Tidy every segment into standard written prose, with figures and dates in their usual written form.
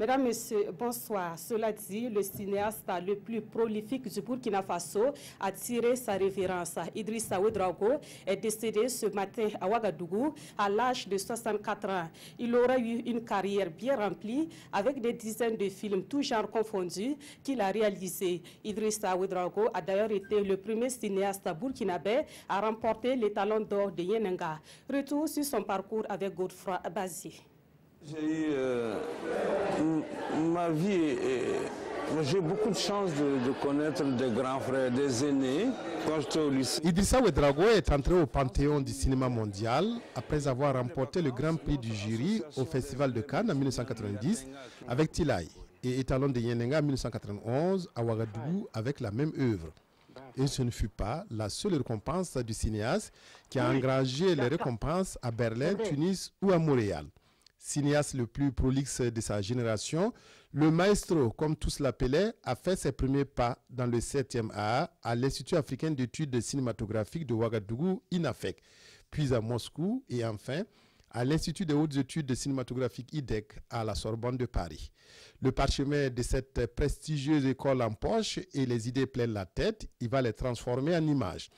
Mesdames, Messieurs, bonsoir. Cela dit, le cinéaste le plus prolifique du Burkina Faso a tiré sa révérence. Idrissa Ouedraogo est décédé ce matin à Ouagadougou à l'âge de 64 ans. Il aura eu une carrière bien remplie avec des dizaines de films, tous genres confondus, qu'il a réalisés. Idrissa Ouedraogo a d'ailleurs été le premier cinéaste burkinabé à remporter les Talons d'or de Yenenga. Retour sur son parcours avec Godefroy Bazi. J'ai eu ma vie, j'ai beaucoup de chance de connaître des grands frères, des aînés. Quand j'étais au lycée. Idrissa Ouedraogo est entré au Panthéon du cinéma mondial après avoir remporté le Grand Prix du jury au Festival de Cannes en 1990 avec Tilaï et Étalon de Yenenga en 1991 à Ouagadougou avec la même œuvre. Et ce ne fut pas la seule récompense du cinéaste qui a engrangé les récompenses à Berlin, Tunis ou à Montréal. Cinéaste le plus prolixe de sa génération, le maestro, comme tous l'appelaient, a fait ses premiers pas dans le 7e art à l'Institut africain d'études cinématographiques de Ouagadougou, INAFEC, puis à Moscou et enfin à l'Institut des hautes études cinématographiques IDEC à la Sorbonne de Paris. Le parchemin de cette prestigieuse école en poche et les idées pleines la tête, il va les transformer en images.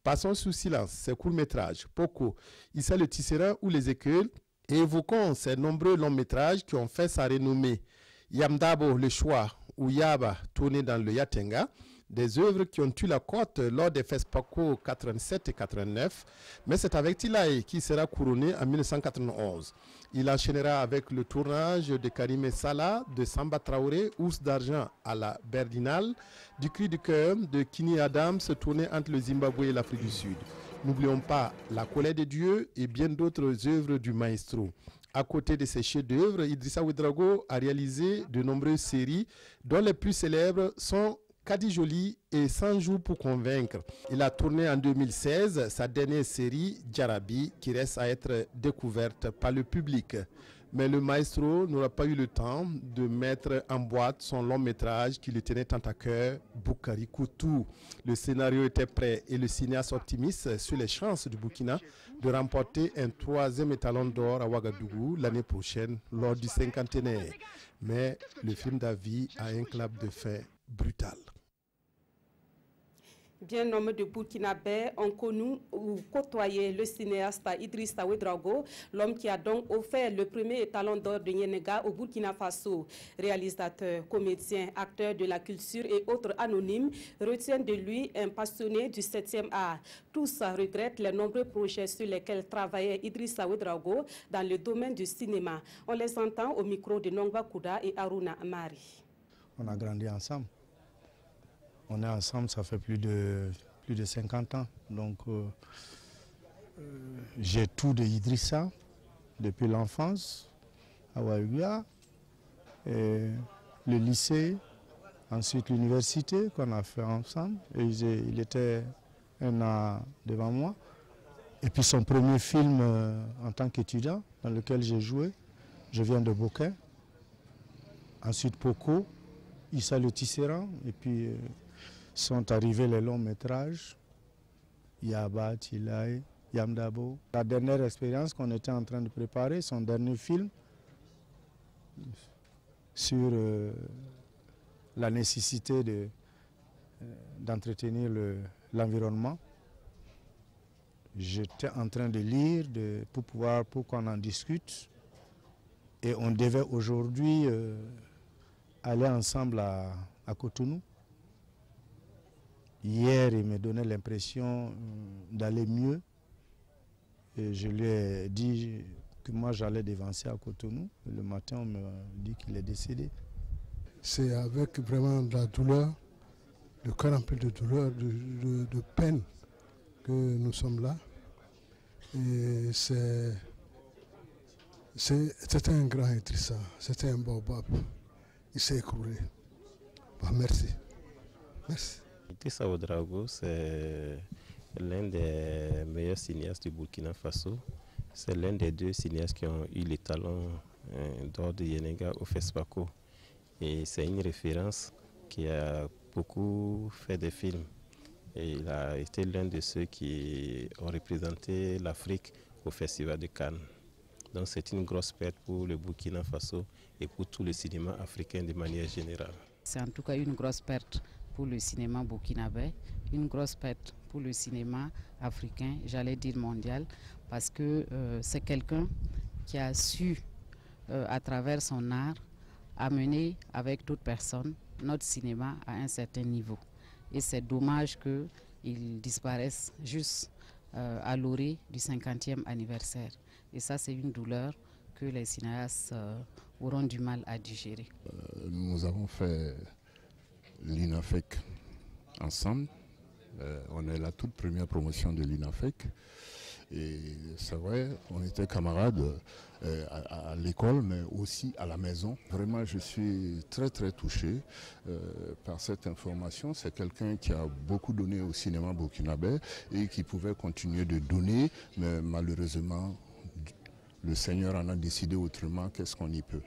Passons sous silence ses courts-métrages, Poco, Issa le Tisserand ou Les Écueils, et évoquons ces nombreux longs métrages qui ont fait sa renommée. Yamdabo, Le Choix ou Yaba, tourné dans le Yatenga, des œuvres qui ont eu la cote lors des FESPACO 87 et 89, mais c'est avec Tilaï qui sera couronné en 1991. Il enchaînera avec le tournage de Karim Salah, de Samba Traoré, Ours d'argent à la Berlinale, du Cri du cœur de Kini Adams, tourné entre le Zimbabwe et l'Afrique du Sud. N'oublions pas La colère de Dieu et bien d'autres œuvres du maestro. À côté de ces chefs-d'œuvre, Idrissa Ouedraogo a réalisé de nombreuses séries, dont les plus célèbres sont Kadi Jolie et 100 jours pour convaincre. Il a tourné en 2016 sa dernière série, Djarabi, qui reste à être découverte par le public. Mais le maestro n'aura pas eu le temps de mettre en boîte son long métrage qui lui tenait tant à cœur, Boukari Koutou. Le scénario était prêt et le cinéaste optimiste sur les chances du Burkina de remporter un 3e étalon d'or à Ouagadougou l'année prochaine lors du 50e. Mais le film d'Avi a un clap de fin brutal. Bien nombreux de Burkinabés ont connu ou côtoyé le cinéaste Idrissa Ouedraogo, l'homme qui a donc offert le premier étalon d'or de Yenenga au Burkina Faso. Réalisateur, comédien, acteur de la culture et autres anonymes retiennent de lui un passionné du 7e art. Tous regrettent les nombreux projets sur lesquels travaillait Idrissa Ouedraogo dans le domaine du cinéma. On les entend au micro de Nongba Kouda et Aruna Amari. On a grandi ensemble. On est ensemble, ça fait plus de 50 ans. Donc, j'ai tout de Idrissa depuis l'enfance, à Ouagadougou, le lycée, ensuite l'université qu'on a fait ensemble. Et il était un an devant moi. Et puis son premier film en tant qu'étudiant, dans lequel j'ai joué, je viens de Boquin. Ensuite Poco, Issa le Tisserand, et puis sont arrivés les longs métrages, Yaba, Tilaï, Yamdabo. La dernière expérience qu'on était en train de préparer, son dernier film, sur la nécessité d'entretenir l'environnement. J'étais en train de lire pour qu'on en discute. Et on devait aujourd'hui aller ensemble à Cotonou. Hier, il me donnait l'impression d'aller mieux. Et je lui ai dit que moi, j'allais dévancer à Cotonou. Et le matin, on me dit qu'il est décédé. C'est avec vraiment de la douleur, le cœur rempli de douleur, de peine que nous sommes là. Et c'était un grand Idrissa, c'était un baobab. Il s'est écroulé. Bah, merci. Merci. Idrissa Ouedraogo, c'est l'un des meilleurs cinéastes du Burkina Faso. C'est l'un des 2 cinéastes qui ont eu les talons d'or de Yenenga au FESPACO. Et c'est une référence qui a beaucoup fait des films. Et il a été l'un de ceux qui ont représenté l'Afrique au Festival de Cannes. Donc c'est une grosse perte pour le Burkina Faso et pour tout le cinéma africain de manière générale. C'est en tout cas une grosse perte pour le cinéma burkinabé, une grosse perte pour le cinéma africain, j'allais dire mondial, parce que c'est quelqu'un qui a su, à travers son art, amener avec toute personne notre cinéma à un certain niveau. Et c'est dommage qu'il disparaisse juste à l'orée du 50e anniversaire. Et ça, c'est une douleur que les cinéastes auront du mal à digérer. Nous avons fait l'INAFEC ensemble. On est la toute première promotion de l'INAFEC. Et c'est vrai, on était camarades à l'école, mais aussi à la maison. Vraiment, je suis très très touché par cette information. C'est quelqu'un qui a beaucoup donné au cinéma burkinabé et qui pouvait continuer de donner, mais malheureusement, le Seigneur en a décidé autrement. Qu'est-ce qu'on y peut?